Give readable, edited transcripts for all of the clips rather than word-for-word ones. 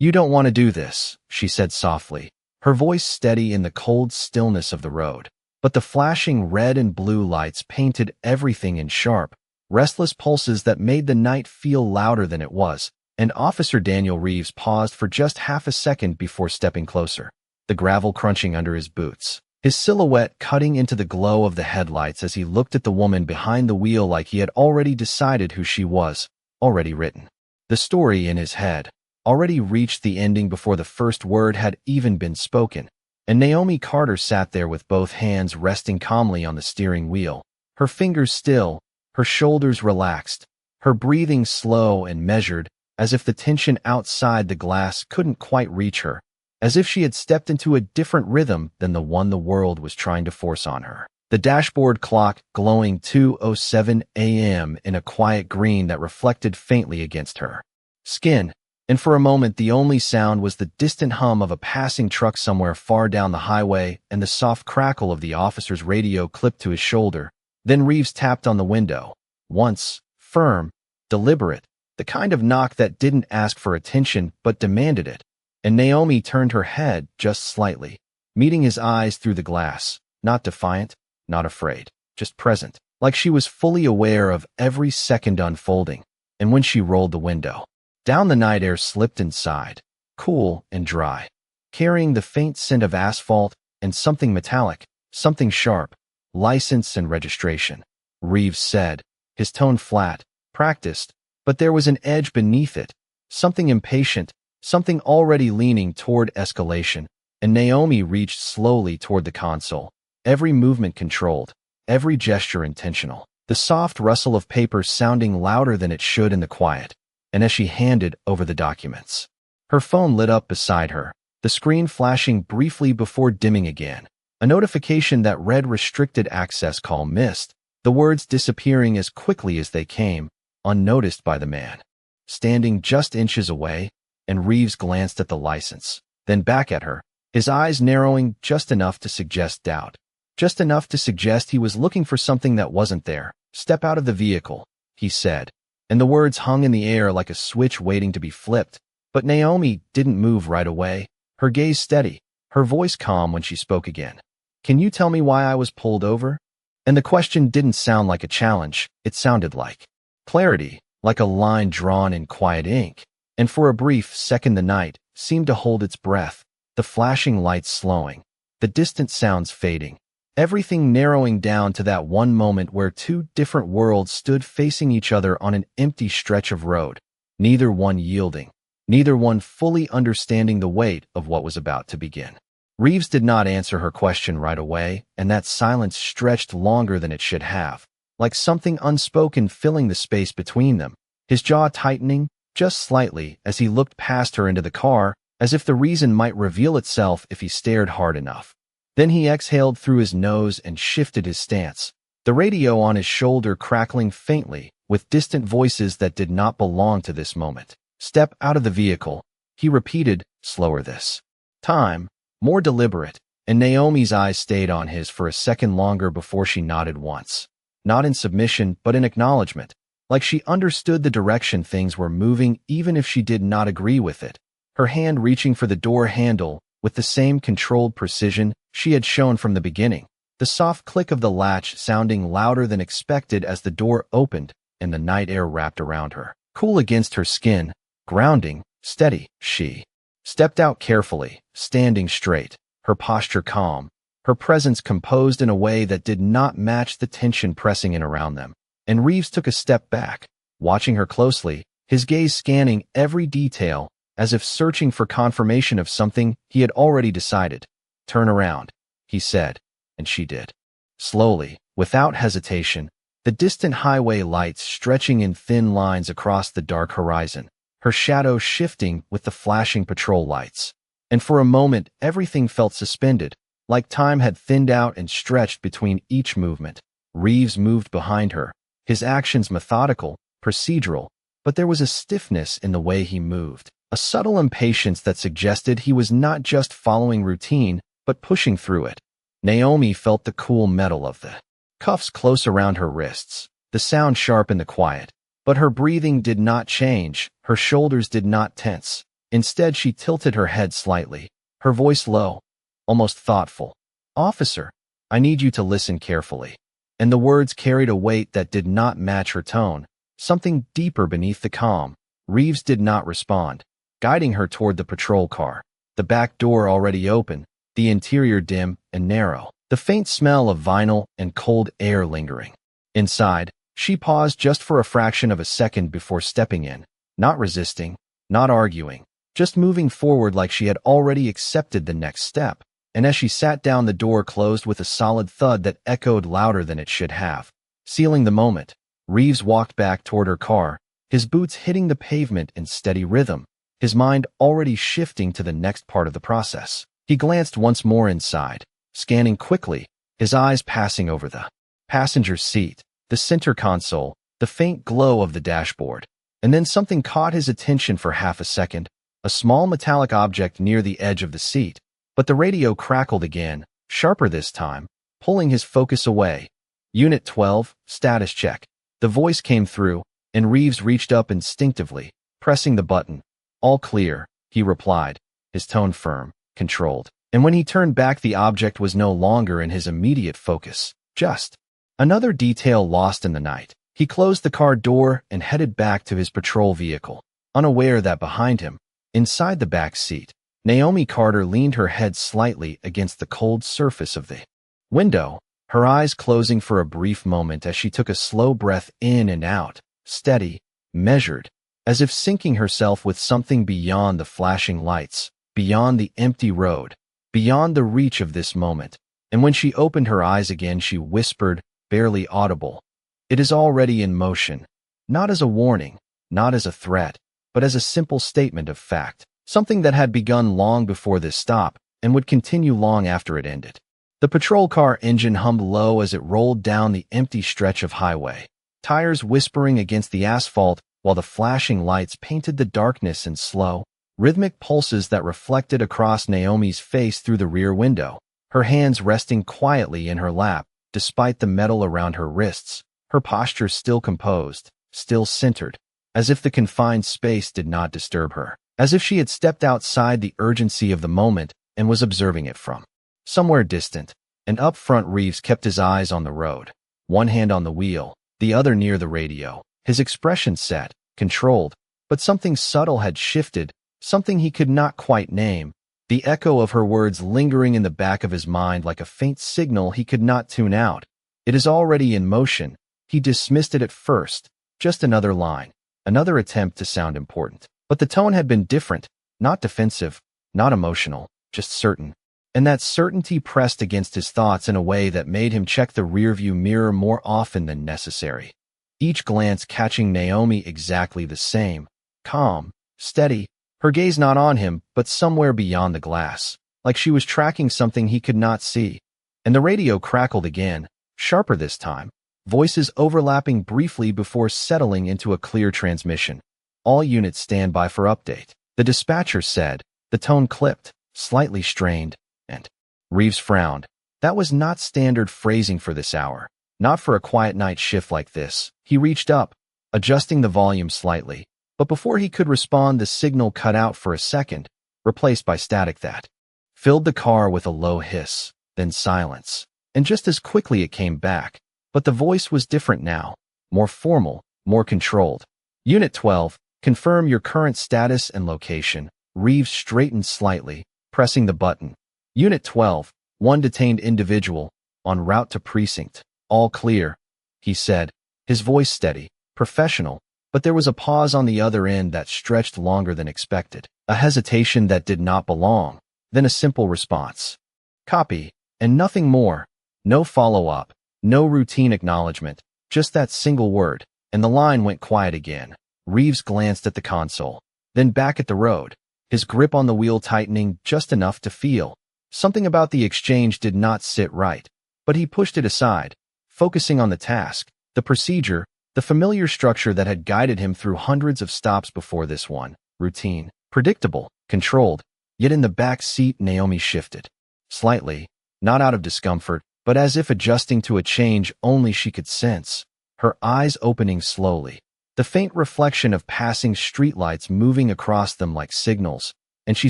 "You don't want to do this," she said softly, her voice steady in the cold stillness of the road. But the flashing red and blue lights painted everything in sharp, restless pulses that made the night feel louder than it was, and Officer Daniel Reeves paused for just half a second before stepping closer, the gravel crunching under his boots, his silhouette cutting into the glow of the headlights as he looked at the woman behind the wheel like he had already decided who she was, already written the story in his head, already reached the ending before the first word had even been spoken. And Naomi Carter sat there with both hands resting calmly on the steering wheel, her fingers still, her shoulders relaxed, her breathing slow and measured, as if the tension outside the glass couldn't quite reach her, as if she had stepped into a different rhythm than the one the world was trying to force on her. The dashboard clock glowing 2:07 a.m. in a quiet green that reflected faintly against her skin. And for a moment the only sound was the distant hum of a passing truck somewhere far down the highway and the soft crackle of the officer's radio clipped to his shoulder. Then Reeves tapped on the window. Once, firm, deliberate, the kind of knock that didn't ask for attention but demanded it. And Naomi turned her head just slightly, meeting his eyes through the glass, not defiant, not afraid, just present, like she was fully aware of every second unfolding. And when she rolled the window down, the night air slipped inside, cool and dry, carrying the faint scent of asphalt and something metallic, something sharp. "License and registration," Reeves said, his tone flat, practiced, but there was an edge beneath it, something impatient, something already leaning toward escalation. And Naomi reached slowly toward the console, every movement controlled, every gesture intentional, the soft rustle of paper sounding louder than it should in the quiet. And as she handed over the documents, her phone lit up beside her, the screen flashing briefly before dimming again, a notification that read "restricted access call missed," the words disappearing as quickly as they came, unnoticed by the man standing just inches away. And Reeves glanced at the license, then back at her, his eyes narrowing just enough to suggest doubt, just enough to suggest he was looking for something that wasn't there. "Step out of the vehicle," he said. And the words hung in the air like a switch waiting to be flipped. But Naomi didn't move right away, her gaze steady, her voice calm when she spoke again. "Can you tell me why I was pulled over?" And the question didn't sound like a challenge, it sounded like clarity, like a line drawn in quiet ink. And for a brief second the night seemed to hold its breath, the flashing lights slowing, the distant sounds fading, everything narrowing down to that one moment where two different worlds stood facing each other on an empty stretch of road, neither one yielding, neither one fully understanding the weight of what was about to begin. Reeves did not answer her question right away, and that silence stretched longer than it should have, like something unspoken filling the space between them, his jaw tightening just slightly as he looked past her into the car, as if the reason might reveal itself if he stared hard enough. Then he exhaled through his nose and shifted his stance, the radio on his shoulder crackling faintly with distant voices that did not belong to this moment. "Step out of the vehicle," he repeated, slower this time, more deliberate, and Naomi's eyes stayed on his for a second longer before she nodded once, not in submission but in acknowledgement, like she understood the direction things were moving even if she did not agree with it, her hand reaching for the door handle with the same controlled precision she had shown from the beginning, the soft click of the latch sounding louder than expected as the door opened and the night air wrapped around her, cool against her skin, grounding, steady. She stepped out carefully, standing straight, her posture calm, her presence composed in a way that did not match the tension pressing in around them. And Reeves took a step back, watching her closely, his gaze scanning every detail, as if searching for confirmation of something he had already decided. "Turn around," he said, and she did. Slowly, without hesitation, the distant highway lights stretching in thin lines across the dark horizon, her shadow shifting with the flashing patrol lights. And for a moment, everything felt suspended, like time had thinned out and stretched between each movement. Reeves moved behind her, his actions methodical, procedural, but there was a stiffness in the way he moved, a subtle impatience that suggested he was not just following routine, but pushing through it. Naomi felt the cool metal of the cuffs close around her wrists, the sound sharp in the quiet, but her breathing did not change, her shoulders did not tense. Instead, she tilted her head slightly, her voice low, almost thoughtful. "Officer, I need you to listen carefully." And the words carried a weight that did not match her tone, something deeper beneath the calm. Reeves did not respond, guiding her toward the patrol car. The back door already open, the interior dim and narrow, the faint smell of vinyl and cold air lingering. Inside, she paused just for a fraction of a second before stepping in, not resisting, not arguing, just moving forward like she had already accepted the next step. And as she sat down, the door closed with a solid thud that echoed louder than it should have, sealing the moment. Reeves walked back toward her car, his boots hitting the pavement in steady rhythm, his mind already shifting to the next part of the process. He glanced once more inside, scanning quickly, his eyes passing over the passenger seat, the center console, the faint glow of the dashboard. And then something caught his attention for half a second, a small metallic object near the edge of the seat. But the radio crackled again, sharper this time, pulling his focus away. "Unit 12, status check." The voice came through, and Reeves reached up instinctively, pressing the button. "All clear," he replied, his tone firm, controlled. And when he turned back, the object was no longer in his immediate focus, just another detail lost in the night. He closed the car door and headed back to his patrol vehicle, unaware that behind him, inside the back seat, Naomi Carter leaned her head slightly against the cold surface of the window, her eyes closing for a brief moment as she took a slow breath in and out, steady, measured, as if syncing herself with something beyond the flashing lights, beyond the empty road, beyond the reach of this moment. And when she opened her eyes again, she whispered, barely audible, "It is already in motion," not as a warning, not as a threat, but as a simple statement of fact. Something that had begun long before this stop and would continue long after it ended. The patrol car engine hummed low as it rolled down the empty stretch of highway, tires whispering against the asphalt while the flashing lights painted the darkness in slow, rhythmic pulses that reflected across Naomi's face through the rear window, her hands resting quietly in her lap despite the metal around her wrists, her posture still composed, still centered, as if the confined space did not disturb her. As if she had stepped outside the urgency of the moment and was observing it from somewhere distant. And up front, Reeves kept his eyes on the road, one hand on the wheel, the other near the radio, his expression set, controlled, but something subtle had shifted, something he could not quite name, the echo of her words lingering in the back of his mind like a faint signal he could not tune out. "It is already in motion." He dismissed it at first, just another line, another attempt to sound important. But the tone had been different, not defensive, not emotional, just certain. And that certainty pressed against his thoughts in a way that made him check the rearview mirror more often than necessary. Each glance catching Naomi exactly the same, calm, steady, her gaze not on him, but somewhere beyond the glass, like she was tracking something he could not see. And the radio crackled again, sharper this time, voices overlapping briefly before settling into a clear transmission. "All units stand by for update," the dispatcher said, the tone clipped, slightly strained, and Reeves frowned. That was not standard phrasing for this hour, not for a quiet night shift like this. He reached up, adjusting the volume slightly, but before he could respond, the signal cut out for a second, replaced by static that filled the car with a low hiss, then silence. And just as quickly it came back, but the voice was different now, more formal, more controlled. "Unit 12, confirm your current status and location." Reeves straightened slightly, pressing the button. "Unit 12, one detained individual, en route to Precinct. All clear," he said, his voice steady, professional, but there was a pause on the other end that stretched longer than expected, a hesitation that did not belong, then a simple response. "Copy," and nothing more. No follow-up, no routine acknowledgement, just that single word, and the line went quiet again. Reeves glanced at the console, then back at the road, his grip on the wheel tightening just enough to feel. Something about the exchange did not sit right, but he pushed it aside, focusing on the task, the procedure, the familiar structure that had guided him through hundreds of stops before this one. Routine, predictable, controlled. Yet in the back seat, Naomi shifted. Slightly, not out of discomfort, but as if adjusting to a change only she could sense, her eyes opening slowly, the faint reflection of passing streetlights moving across them like signals. And she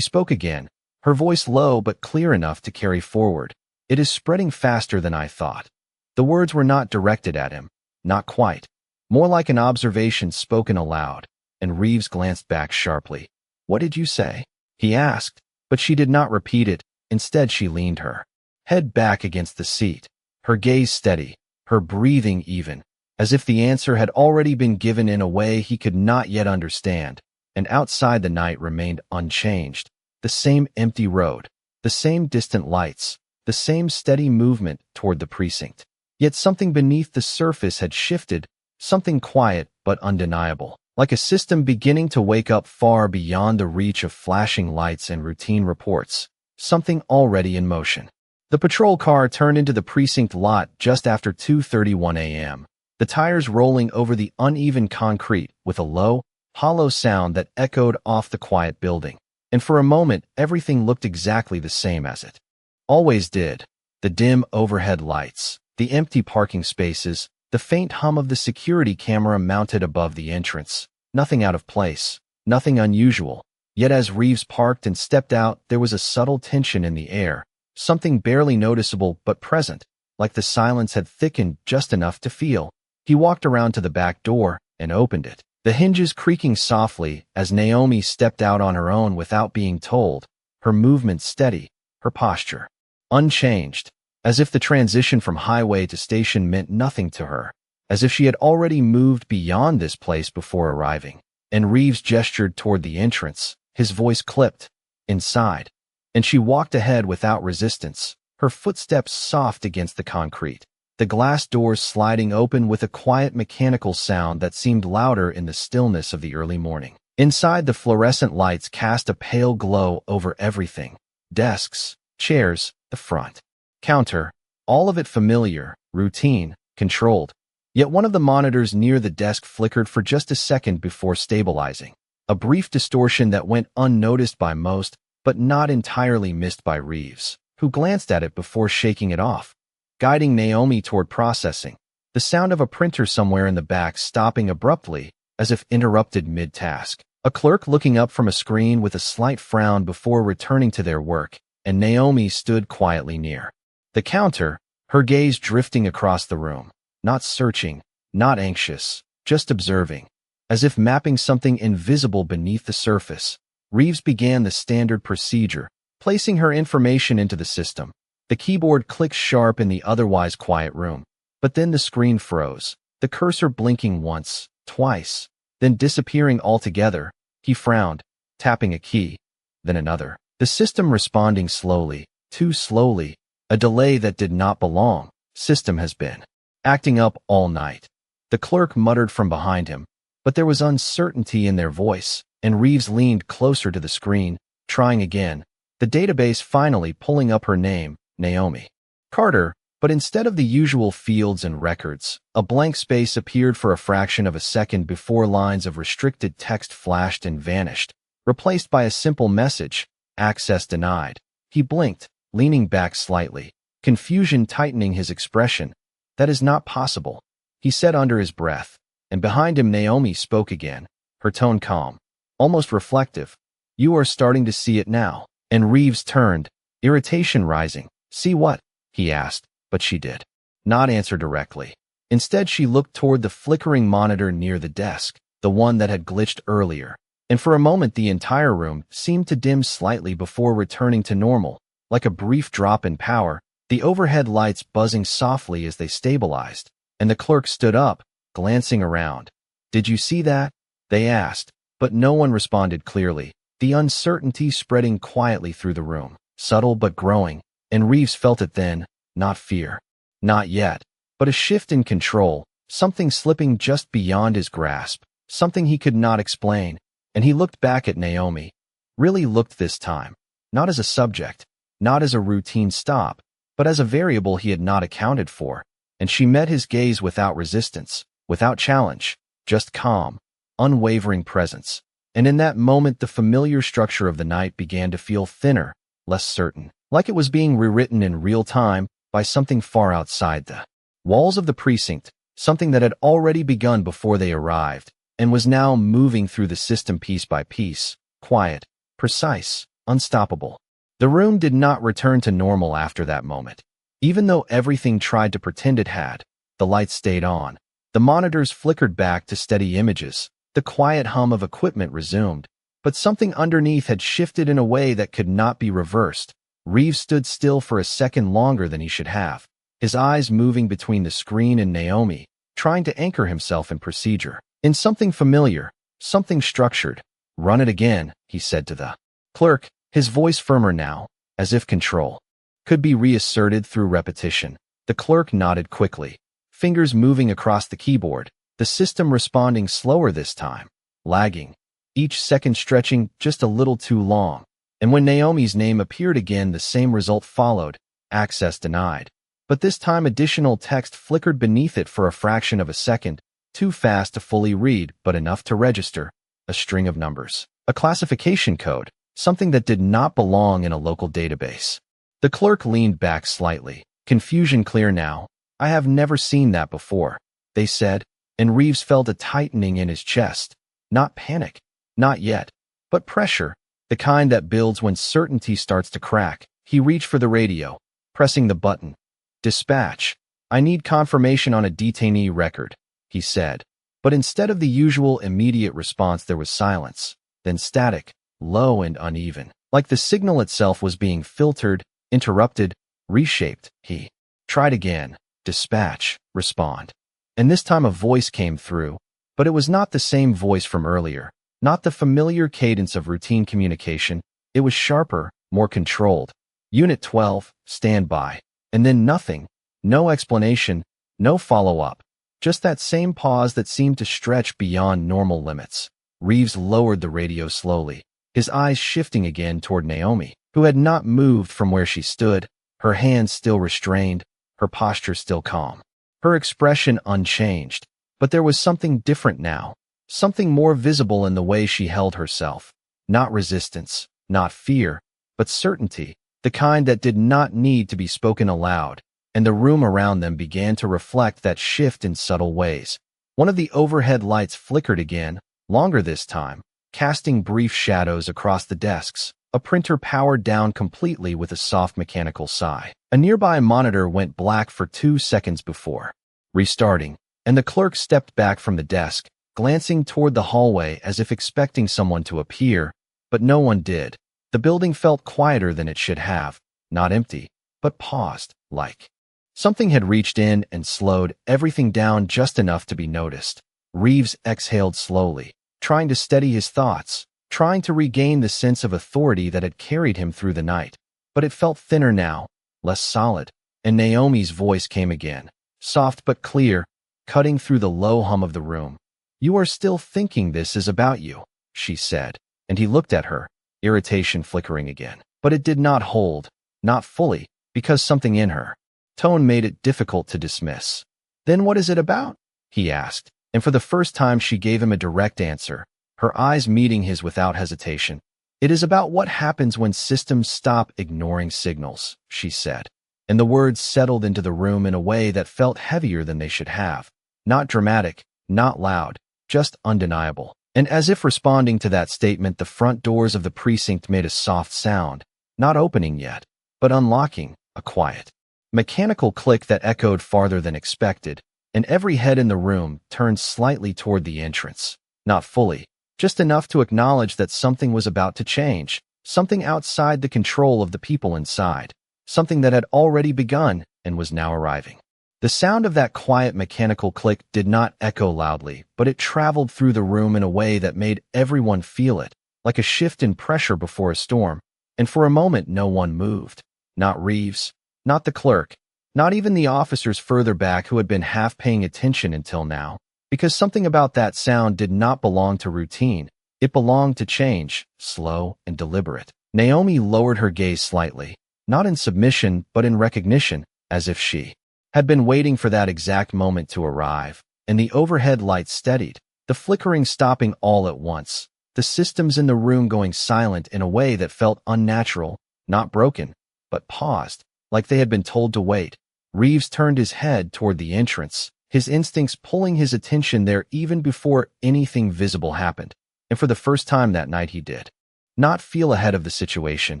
spoke again, her voice low but clear enough to carry forward. "It is spreading faster than I thought." The words were not directed at him, not quite. More like an observation spoken aloud, and Reeves glanced back sharply. "What did you say?" he asked, but she did not repeat it. Instead, she leaned her head back against the seat, her gaze steady, her breathing even, as if the answer had already been given in a way he could not yet understand. And outside, the night remained unchanged. The same empty road, the same distant lights, the same steady movement toward the precinct. Yet something beneath the surface had shifted, something quiet but undeniable, like a system beginning to wake up far beyond the reach of flashing lights and routine reports, something already in motion. The patrol car turned into the precinct lot just after 2:31 a.m., the tires rolling over the uneven concrete with a low, hollow sound that echoed off the quiet building. And for a moment, everything looked exactly the same as it always did. The dim overhead lights, the empty parking spaces, the faint hum of the security camera mounted above the entrance. Nothing out of place, nothing unusual. Yet as Reeves parked and stepped out, there was a subtle tension in the air, something barely noticeable but present, like the silence had thickened just enough to feel. He walked around to the back door and opened it, the hinges creaking softly as Naomi stepped out on her own without being told, her movements steady, her posture unchanged, as if the transition from highway to station meant nothing to her, as if she had already moved beyond this place before arriving. And Reeves gestured toward the entrance, his voice clipped, "Inside." And she walked ahead without resistance, her footsteps soft against the concrete, the glass doors sliding open with a quiet mechanical sound that seemed louder in the stillness of the early morning. Inside, the fluorescent lights cast a pale glow over everything. Desks, chairs, the front counter, all of it familiar, routine, controlled. Yet one of the monitors near the desk flickered for just a second before stabilizing, a brief distortion that went unnoticed by most, but not entirely missed by Reeves, who glanced at it before shaking it off, guiding Naomi toward processing. The sound of a printer somewhere in the back stopping abruptly, as if interrupted mid-task. A clerk looking up from a screen with a slight frown before returning to their work, and Naomi stood quietly near the counter, her gaze drifting across the room, not searching, not anxious, just observing, as if mapping something invisible beneath the surface. Reeves began the standard procedure, placing her information into the system. The keyboard clicked sharp in the otherwise quiet room, but then the screen froze, the cursor blinking once, twice, then disappearing altogether. He frowned, tapping a key, then another. The system responding slowly, too slowly, a delay that did not belong. "System has been acting up all night," the clerk muttered from behind him, but there was uncertainty in their voice, and Reeves leaned closer to the screen, trying again, the database finally pulling up her name, Naomi Carter, but instead of the usual fields and records, a blank space appeared for a fraction of a second before lines of restricted text flashed and vanished, replaced by a simple message, "Access denied." He blinked, leaning back slightly, confusion tightening his expression. "That is not possible," he said under his breath, and behind him Naomi spoke again, her tone calm, almost reflective. "You are starting to see it now." And Reeves turned, irritation rising. "See what?" he asked, but she did not answer directly. Instead, she looked toward the flickering monitor near the desk, the one that had glitched earlier, and for a moment the entire room seemed to dim slightly before returning to normal, like a brief drop in power, the overhead lights buzzing softly as they stabilized, and the clerk stood up, glancing around. "Did you see that?" they asked, but no one responded clearly, the uncertainty spreading quietly through the room, subtle but growing, and Reeves felt it then, not fear. Not yet, but a shift in control, something slipping just beyond his grasp, something he could not explain, and he looked back at Naomi. Really looked this time, not as a subject, not as a routine stop, but as a variable he had not accounted for, and she met his gaze without resistance, without challenge, just calm, unwavering presence. And in that moment the familiar structure of the night began to feel thinner, less certain, like it was being rewritten in real time by something far outside the walls of the precinct, something that had already begun before they arrived. and was now moving through the system piece by piece, quiet, precise, unstoppable. The room did not return to normal after that moment. Even though everything tried to pretend it had, the lights stayed on. The monitors flickered back to steady images. The quiet hum of equipment resumed. But something underneath had shifted in a way that could not be reversed. Reeves stood still for a second longer than he should have, his eyes moving between the screen and Naomi, trying to anchor himself in procedure, in something familiar, something structured. "Run it again," he said to the clerk, his voice firmer now, as if control could be reasserted through repetition. The clerk nodded quickly, fingers moving across the keyboard, the system responding slower this time, lagging, each second stretching just a little too long. And when Naomi's name appeared again, the same result followed: access denied. But this time additional text flickered beneath it for a fraction of a second, too fast to fully read, but enough to register. A string of numbers. A classification code, something that did not belong in a local database. The clerk leaned back slightly, confusion clear now. "I have never seen that before," they said, and Reeves felt a tightening in his chest. Not panic, not yet, but pressure, the kind that builds when certainty starts to crack. He reached for the radio, pressing the button. "Dispatch, I need confirmation on a detainee record," he said. But instead of the usual immediate response, there was silence, then static, low and uneven, like the signal itself was being filtered, interrupted, reshaped. He tried again. "Dispatch, respond." And this time a voice came through, but it was not the same voice from earlier, not the familiar cadence of routine communication. It was sharper, more controlled. "Unit 12, stand by." And then nothing, no explanation, no follow-up. Just that same pause that seemed to stretch beyond normal limits. Reeves lowered the radio slowly, his eyes shifting again toward Naomi, who had not moved from where she stood, her hands still restrained, her posture still calm, her expression unchanged. But there was something different now, something more visible in the way she held herself. Not resistance, not fear, but certainty, the kind that did not need to be spoken aloud. And the room around them began to reflect that shift in subtle ways. One of the overhead lights flickered again, longer this time, casting brief shadows across the desks. A printer powered down completely with a soft mechanical sigh. A nearby monitor went black for 2 seconds before restarting, and the clerk stepped back from the desk, glancing toward the hallway as if expecting someone to appear, but no one did. The building felt quieter than it should have, not empty, but paused, like something had reached in and slowed everything down just enough to be noticed. Reeves exhaled slowly, trying to steady his thoughts, trying to regain the sense of authority that had carried him through the night. But it felt thinner now, less solid, and Naomi's voice came again, soft but clear, cutting through the low hum of the room. "You are still thinking this is about you," she said, and he looked at her, irritation flickering again. But it did not hold, not fully, because something in her tone made it difficult to dismiss. "Then what is it about?" he asked, and for the first time she gave him a direct answer, her eyes meeting his without hesitation. "It is about what happens when systems stop ignoring signals," she said, and the words settled into the room in a way that felt heavier than they should have. Not dramatic, not loud, just undeniable. And as if responding to that statement, the front doors of the precinct made a soft sound, not opening yet, but unlocking, a quiet, mechanical click that echoed farther than expected, and every head in the room turned slightly toward the entrance. Not fully, just enough to acknowledge that something was about to change, something outside the control of the people inside, something that had already begun and was now arriving. The sound of that quiet mechanical click did not echo loudly, but it traveled through the room in a way that made everyone feel it, like a shift in pressure before a storm, and for a moment no one moved. Not Reeves, not the clerk, not even the officers further back who had been half paying attention until now, because something about that sound did not belong to routine. It belonged to change, slow and deliberate. Naomi lowered her gaze slightly, not in submission but in recognition, as if she had been waiting for that exact moment to arrive, and the overhead lights steadied, the flickering stopping all at once, the systems in the room going silent in a way that felt unnatural, not broken, but paused, like they had been told to wait. Reeves turned his head toward the entrance, his instincts pulling his attention there even before anything visible happened. And for the first time that night he did not feel ahead of the situation.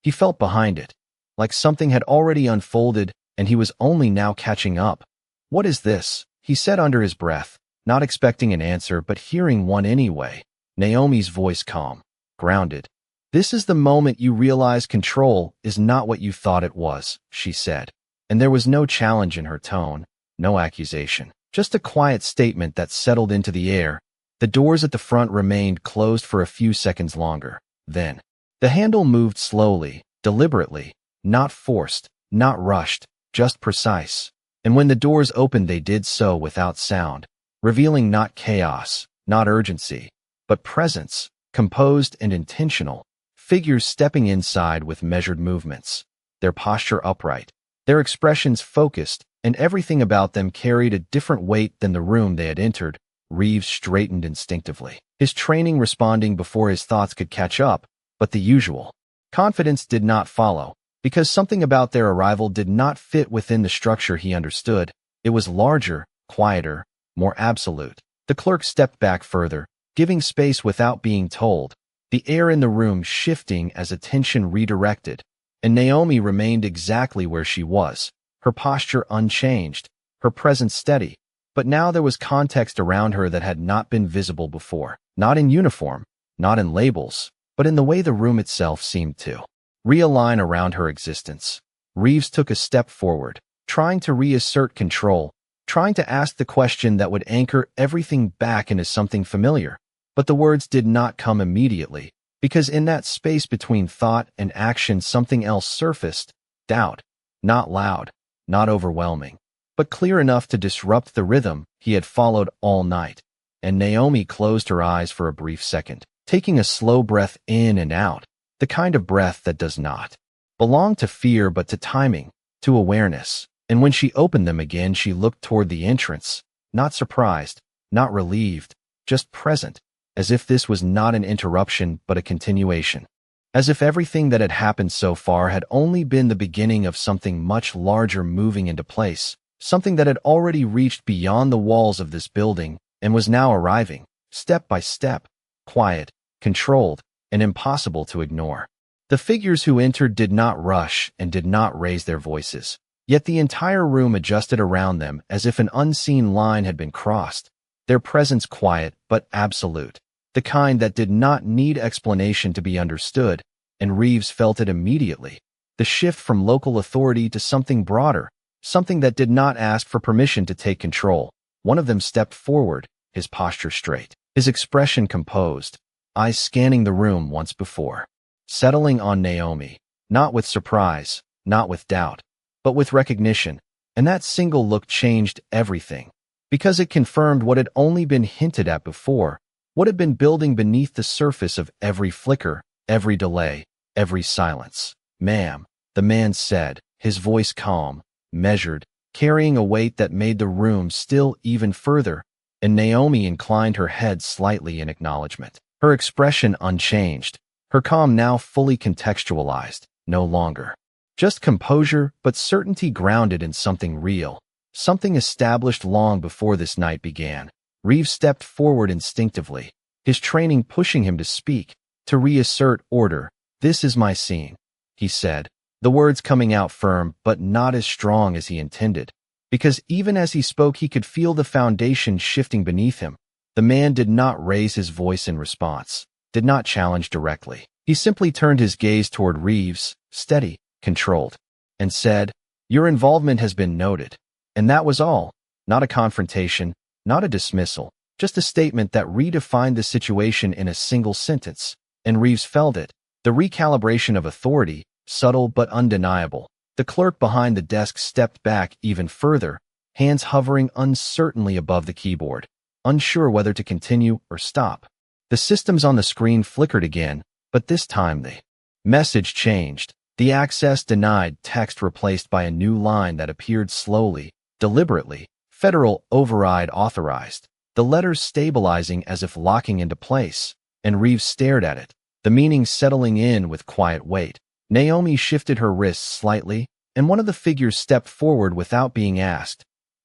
He felt behind it, like something had already unfolded and he was only now catching up. "What is this?" he said under his breath, not expecting an answer but hearing one anyway. Naomi's voice calm, grounded. "This is the moment you realize control is not what you thought it was," she said. And there was no challenge in her tone, no accusation, just a quiet statement that settled into the air. The doors at the front remained closed for a few seconds longer. Then, the handle moved slowly, deliberately, not forced, not rushed, just precise. And when the doors opened, they did so without sound, revealing not chaos, not urgency, but presence, composed and intentional. Figures stepping inside with measured movements, their posture upright, their expressions focused, and everything about them carried a different weight than the room they had entered. Reeves straightened instinctively, his training responding before his thoughts could catch up, but the usual confidence did not follow, because something about their arrival did not fit within the structure he understood. It was larger, quieter, more absolute. The clerk stepped back further, giving space without being told, the air in the room shifting as attention redirected. And Naomi remained exactly where she was, her posture unchanged, her presence steady. But now there was context around her that had not been visible before, not in uniform, not in labels, but in the way the room itself seemed to realign around her existence. Reeves took a step forward, trying to reassert control, trying to ask the question that would anchor everything back into something familiar. But the words did not come immediately, because in that space between thought and action something else surfaced, doubt, not loud, not overwhelming, but clear enough to disrupt the rhythm he had followed all night. And Naomi closed her eyes for a brief second, taking a slow breath in and out, the kind of breath that does not belong to fear but to timing, to awareness. And when she opened them again, she looked toward the entrance, not surprised, not relieved, just present, as if this was not an interruption but a continuation. As if everything that had happened so far had only been the beginning of something much larger moving into place, something that had already reached beyond the walls of this building and was now arriving, step by step, quiet, controlled, and impossible to ignore. The figures who entered did not rush and did not raise their voices, yet the entire room adjusted around them as if an unseen line had been crossed, their presence quiet but absolute, the kind that did not need explanation to be understood, and Reeves felt it immediately, the shift from local authority to something broader, something that did not ask for permission to take control. One of them stepped forward, his posture straight, his expression composed, eyes scanning the room once before, settling on Naomi, not with surprise, not with doubt, but with recognition. And that single look changed everything, because it confirmed what had only been hinted at before, what had been building beneath the surface of every flicker, every delay, every silence. "Ma'am," the man said, his voice calm, measured, carrying a weight that made the room still even further, and Naomi inclined her head slightly in acknowledgement, her expression unchanged, her calm now fully contextualized, no longer just composure but certainty grounded in something real, something established long before this night began. Reeves stepped forward instinctively, his training pushing him to speak, to reassert order. "This is my scene," he said, the words coming out firm but not as strong as he intended, because even as he spoke he could feel the foundation shifting beneath him. The man did not raise his voice in response, did not challenge directly. He simply turned his gaze toward Reeves, steady, controlled, and said, "Your involvement has been noted." And that was all, not a confrontation, not a dismissal, just a statement that redefined the situation in a single sentence. And Reeves felt it, the recalibration of authority, subtle but undeniable. The clerk behind the desk stepped back even further, hands hovering uncertainly above the keyboard, unsure whether to continue or stop. The systems on the screen flickered again, but this time the message changed. The access denied text replaced by a new line that appeared slowly, deliberately, Federal override authorized, the letters stabilizing as if locking into place, and Reeves stared at it, the meaning settling in with quiet weight. Naomi shifted her wrists slightly, and one of the figures stepped forward without being asked.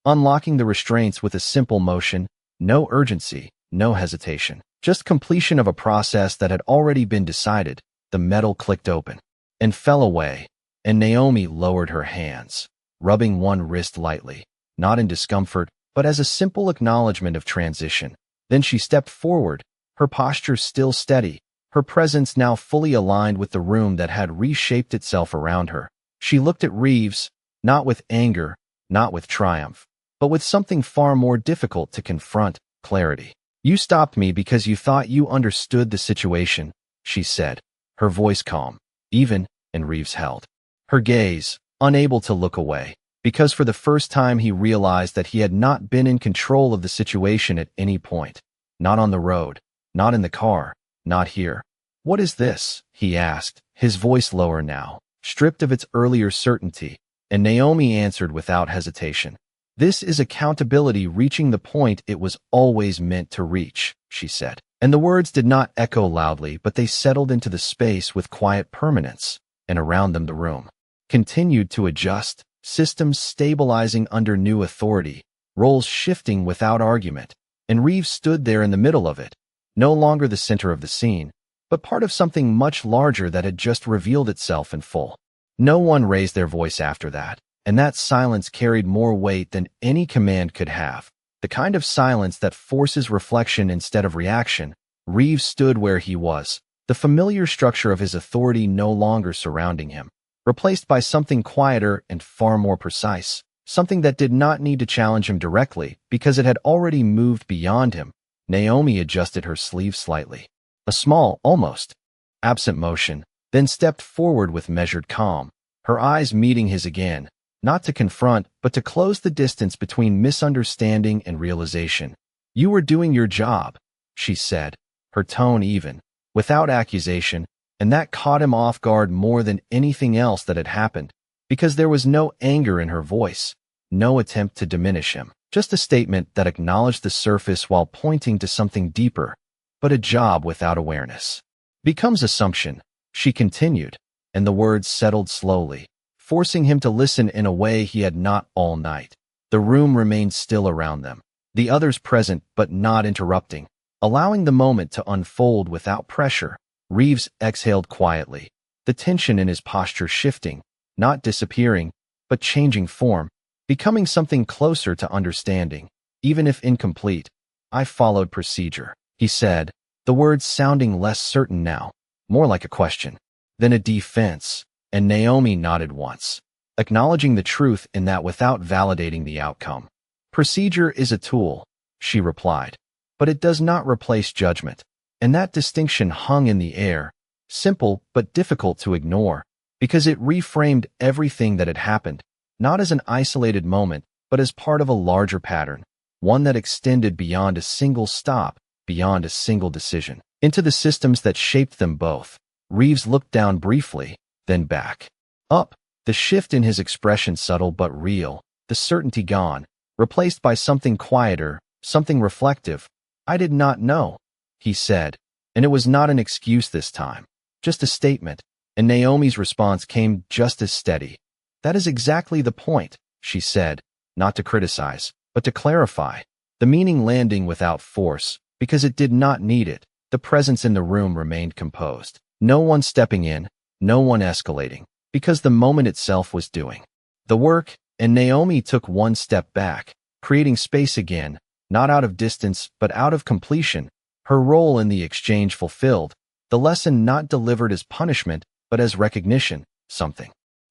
unlocking the restraints with a simple motion, no urgency, no hesitation. Just completion of a process that had already been decided. The metal clicked open and fell away, and Naomi lowered her hands, rubbing one wrist lightly, not in discomfort, but as a simple acknowledgement of transition. Then she stepped forward, her posture still steady, her presence now fully aligned with the room that had reshaped itself around her. She looked at Reeves, not with anger, not with triumph, but with something far more difficult to confront: clarity. "You stopped me because you thought you understood the situation," she said, her voice calm, even, and Reeves held her gaze, unable to look away, because for the first time he realized that he had not been in control of the situation at any point. Not on the road, not in the car, not here. "What is this?" he asked, his voice lower now, stripped of its earlier certainty, and Naomi answered without hesitation. "This is accountability reaching the point it was always meant to reach," she said. And the words did not echo loudly, but they settled into the space with quiet permanence, and around them the room continued to adjust, systems stabilizing under new authority, roles shifting without argument, and Reeves stood there in the middle of it, no longer the center of the scene, but part of something much larger that had just revealed itself in full. No one raised their voice after that, and that silence carried more weight than any command could have. The kind of silence that forces reflection instead of reaction. Reeves stood where he was, the familiar structure of his authority no longer surrounding him, replaced by something quieter and far more precise, something that did not need to challenge him directly because it had already moved beyond him. Naomi adjusted her sleeve slightly, a small, almost absent motion, then stepped forward with measured calm, her eyes meeting his again, not to confront, but to close the distance between misunderstanding and realization. "You were doing your job," she said, her tone even, without accusation, and that caught him off guard more than anything else that had happened, because there was no anger in her voice, no attempt to diminish him, just a statement that acknowledged the surface while pointing to something deeper. "But a job without awareness becomes assumption," she continued, and the words settled slowly, forcing him to listen in a way he had not all night. The room remained still around them, the others present but not interrupting, allowing the moment to unfold without pressure. Reeves exhaled quietly, the tension in his posture shifting, not disappearing, but changing form, becoming something closer to understanding, even if incomplete. "I followed procedure," he said, the words sounding less certain now, more like a question than a defense, and Naomi nodded once, acknowledging the truth in that without validating the outcome. "Procedure is a tool," she replied, "but it does not replace judgment." And that distinction hung in the air, simple but difficult to ignore, because it reframed everything that had happened, not as an isolated moment, but as part of a larger pattern, one that extended beyond a single stop, beyond a single decision, into the systems that shaped them both. Reeves looked down briefly, then back, up, the shift in his expression subtle but real, the certainty gone, replaced by something quieter, something reflective. "I did not know," he said, and it was not an excuse this time, just a statement, and Naomi's response came just as steady. "That is exactly the point," she said, not to criticize, but to clarify, the meaning landing without force, because it did not need it. The presence in the room remained composed, no one stepping in, no one escalating, because the moment itself was doing the work, and Naomi took one step back, creating space again, not out of distance, but out of completion. Her role in the exchange fulfilled, the lesson not delivered as punishment, but as recognition, something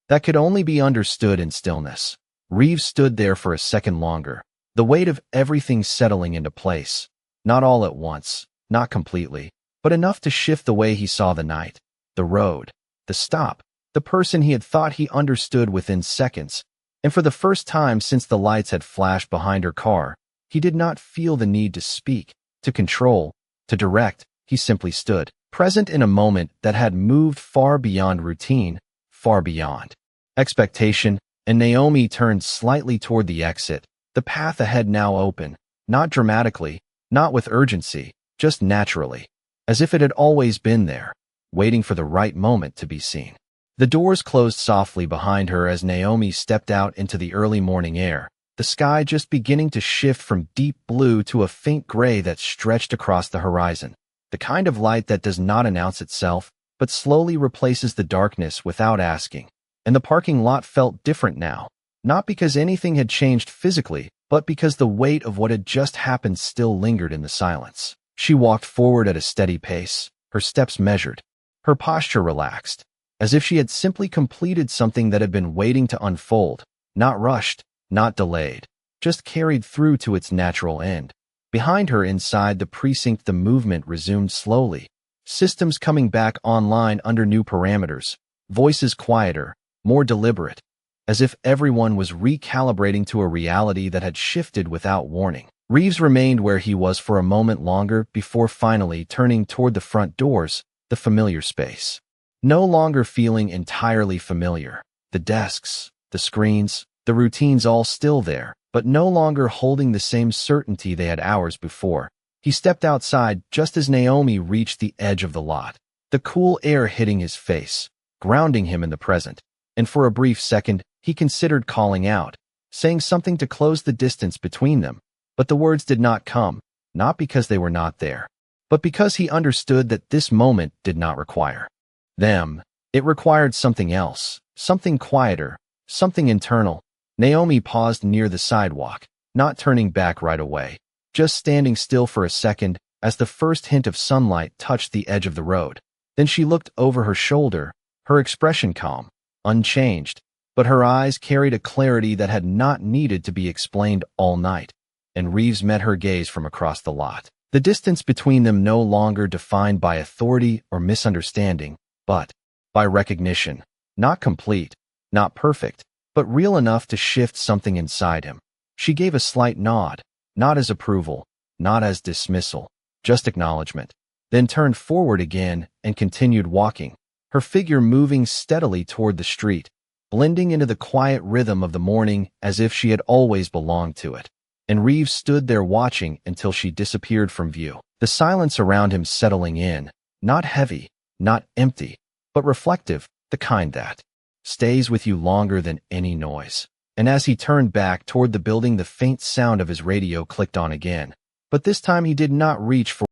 that could only be understood in stillness. Reeves stood there for a second longer, the weight of everything settling into place, not all at once, not completely, but enough to shift the way he saw the night, the road, the stop, the person he had thought he understood within seconds. And for the first time since the lights had flashed behind her car, he did not feel the need to speak, to control, to direct. He simply stood, present in a moment that had moved far beyond routine, far beyond expectation, and Naomi turned slightly toward the exit, the path ahead now open, not dramatically, not with urgency, just naturally, as if it had always been there, waiting for the right moment to be seen. The doors closed softly behind her as Naomi stepped out into the early morning air, the sky just beginning to shift from deep blue to a faint gray that stretched across the horizon. The kind of light that does not announce itself, but slowly replaces the darkness without asking. And the parking lot felt different now, not because anything had changed physically, but because the weight of what had just happened still lingered in the silence. She walked forward at a steady pace, her steps measured, her posture relaxed, as if she had simply completed something that had been waiting to unfold, not rushed, not delayed, just carried through to its natural end. Behind her inside the precinct, the movement resumed slowly, systems coming back online under new parameters, voices quieter, more deliberate, as if everyone was recalibrating to a reality that had shifted without warning. Reeves remained where he was for a moment longer before finally turning toward the front doors, the familiar space. No longer feeling entirely familiar. The desks, the screens, the routines all still there, but no longer holding the same certainty they had hours before. He stepped outside just as Naomi reached the edge of the lot, the cool air hitting his face, grounding him in the present. And for a brief second, he considered calling out, saying something to close the distance between them. But the words did not come, not because they were not there, but because he understood that this moment did not require them. It required something else, something quieter, something internal. Naomi paused near the sidewalk, not turning back right away, just standing still for a second as the first hint of sunlight touched the edge of the road. Then she looked over her shoulder, her expression calm, unchanged, but her eyes carried a clarity that had not needed to be explained all night. And Reeves met her gaze from across the lot. The distance between them no longer defined by authority or misunderstanding, but by recognition. Not complete, not perfect, but real enough to shift something inside him. She gave a slight nod, not as approval, not as dismissal, just acknowledgement, then turned forward again and continued walking, her figure moving steadily toward the street, blending into the quiet rhythm of the morning as if she had always belonged to it. And Reeves stood there watching until she disappeared from view. The silence around him settling in, not heavy, not empty, but reflective, the kind that stays with you longer than any noise. And as he turned back toward the building, the faint sound of his radio clicked on again. But this time he did not reach for